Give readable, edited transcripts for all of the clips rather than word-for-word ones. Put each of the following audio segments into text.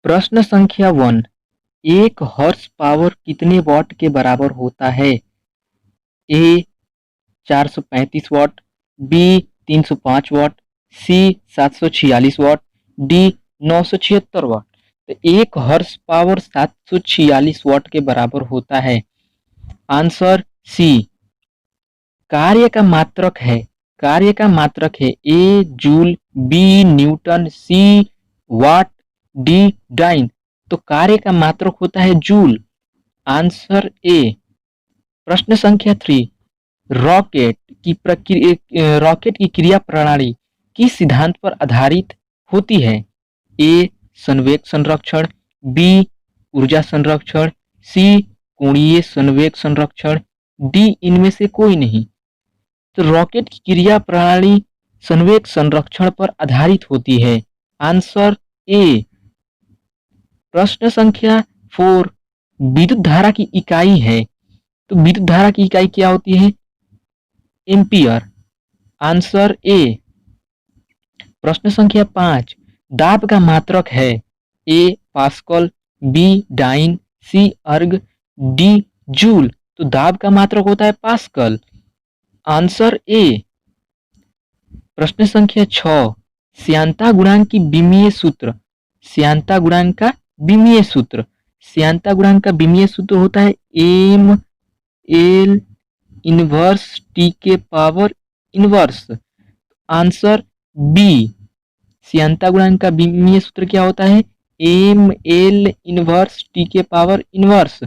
प्रश्न संख्या 1, 1 horse power कितने वाट के बराबर होता है? ए 435 वाट, बी 305 वाट, सी 746 वाट, डी 976 वाट। तो 1 हॉर्स पावर 746 वाट के बराबर होता है। Answer C. कार्य का मात्रक है, कार्य का मात्रक है A joule, B newton, C watt, D dyne. तो कार्य का मात्रक होता है जूल। Answer A. प्रश्न संख्या 3, रॉकेट की क्रिया प्रणाली किस सिद्धांत पर आधारित होती है? ए संवेग संरक्षण, बी ऊर्जा संरक्षण, सी कोणीय संवेग संरक्षण, डी इनमें से कोई नहीं। तो रॉकेट की क्रिया प्रणाली संवेग संरक्षण पर आधारित होती है। Answer A. प्रश्न संख्या 4, विद्युत धारा की इकाई है, तो विद्युत धारा की इकाई क्या होती है? एम्पियर। Answer A. प्रश्न संख्या 5, दाब का मात्रक है ए पास्कल, बी डाइन, सी अर्ग, डी जूल। तो दाब का मात्रक होता है पास्कल। Answer A. प्रश्न संख्या 6, श्यानता गुणांक की विमीय सूत्र, श्यानता गुणांक का विमीय सूत्र, श्यानता गुणांक का विमीय सूत्र होता है एम एल इनवर्स टी के पावर इनवर्स। Answer B. श्यानता गुणांक का विमीय सूत्र क्या होता है? एम एल इनवर्स टी के पावर इनवर्स।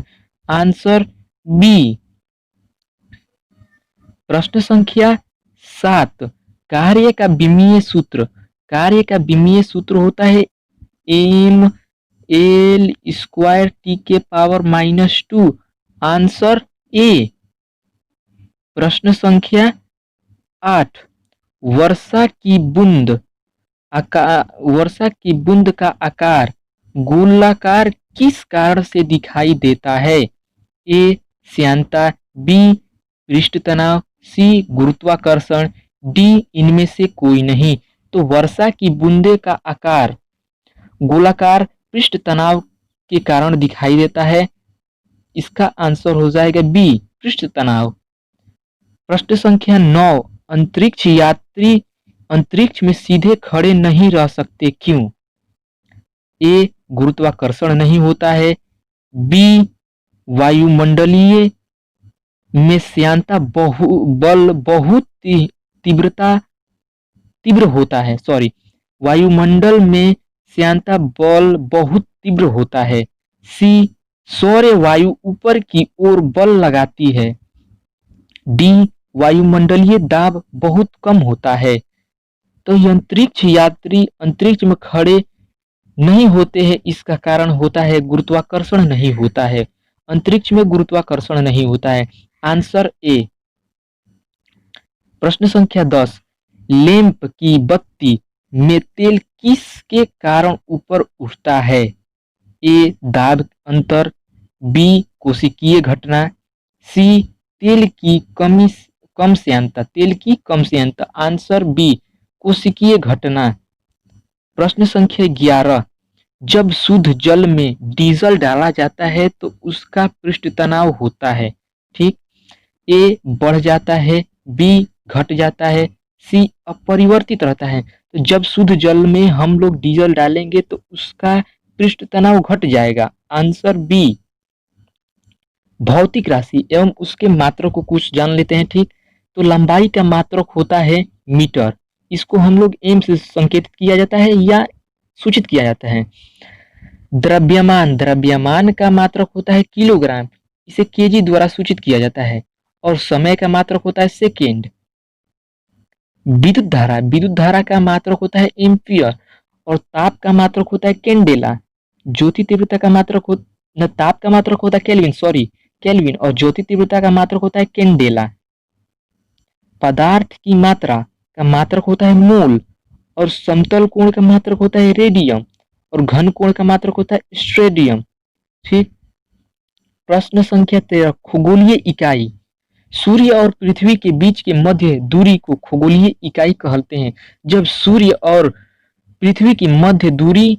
Answer B. प्रश्न संख्या 7, कार्य का विमीय सूत्र, कार्य का विमीय सूत्र होता है एम एल स्क्वायर टी के पावर -2। Answer A. प्रश्न संख्या 8, वर्षा की बूंद का आकार गोलाकार किस कारण से दिखाई देता है? ए श्यानता, बी पृष्ठ तनाव, सी गुरुत्वाकर्षण, डी इनमें से कोई नहीं। तो वर्षा की बूंदे का आकार गोलाकार पृष्ठ तनाव के कारण दिखाई देता है। इसका आंसर हो जाएगा बी पृष्ठ तनाव। प्रश्न संख्या 9, अंतरिक्ष यात्री अंतरिक्ष में सीधे खड़े नहीं रह सकते, क्यों? ए गुरुत्वाकर्षण नहीं होता है, बी वायुमंडलीय में श्यानता बल बहुत तीव्र होता है, वायुमंडल में श्यानता बल बहुत तीव्र होता है। सी सौर्य वायु ऊपर की ओर बल लगाती है, डी वायुमंडलीय दाब बहुत कम होता है। तो अंतरिक्ष यात्री अंतरिक्ष में खड़े नहीं होते हैं, इसका कारण होता है गुरुत्वाकर्षण नहीं होता है, अंतरिक्ष में गुरुत्वाकर्षण नहीं होता है। Answer A. प्रश्न संख्या 10, लैंप की बत्ती में तेल किसके कारण ऊपर उठता है? ए दाब अंतर, बी कोशिकीय घटना, सी तेल की कम श्यानता। आंसर बी कोशिकीय घटना। प्रश्न संख्या 11, जब शुद्ध जल में डीजल डाला जाता है तो उसका पृष्ठ तनाव होता है, ठीक? ए बढ़ जाता है, बी घट जाता है, सी अपरिवर्तित रहता है। तो जब शुद्ध जल में हम लोग डीजल डालेंगे तो उसका पृष्ठ तनाव घट जाएगा। Answer B. भौतिक राशि एवं उसके मात्रक को कुछ जान लेते हैं, ठीक? तो लंबाई का मात्रक होता है मीटर, इसको हम लोग एम से संकेतित किया जाता है या सूचित किया जाता है। द्रव्यमान का मात्रक होता है किलोग्राम, इसे केजी द्वारा सूचित किया जाता है। और समय का मात्रक होता है सेकेंड। विद्युत धारा का मात्रक होता है एम्पियर और ताप का मात्रक होता है कैंडेला। ज्योति तीव्रता का मात्रक ताप का मात्रक होता है केल्विन और ज्योति तीव्रता का मात्रक होता है कैंडेला। पदार्थ की मात्रा का मात्रक होता है मोल और समतल कोण का मात्रक होता है रेडियम और घन कोण का मात्रक होता है स्ट्रेडियम, ठीक? प्रश्न संख्या 13, खगोलीय इकाई। सूर्य और पृथ्वी के बीच के मध्य दूरी को खगोलीय इकाई कहते हैं। जब सूर्य और पृथ्वी की मध्य दूरी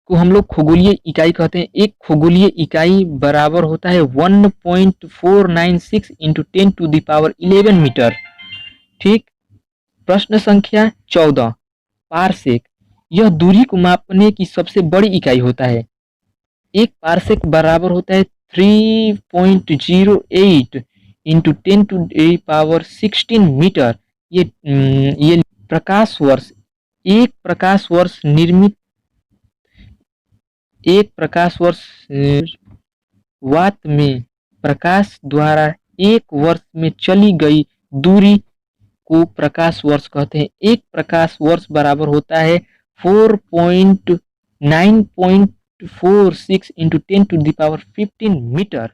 को हम लोग खगोलीय इकाई कहते हैं। एक खगोलीय इकाई बराबर होता है 1.496 इंटू 10⁻11 मीटर। ठीक। प्रश्न संख्या 14, पारसेक। यह दूरी को मापने की सबसे बड़ी इकाई होता है। एक पारसेक बराबर होता है 3.08 इंटू 10⁻16 मीटर। ये प्रकाश वर्ष, एक प्रकाश वर्ष वाट में प्रकाश द्वारा एक वर्ष में चली गई दूरी को प्रकाश वर्ष कहते हैं। एक प्रकाश वर्ष बराबर होता है 4.946 इंटू 10⁻15 मीटर।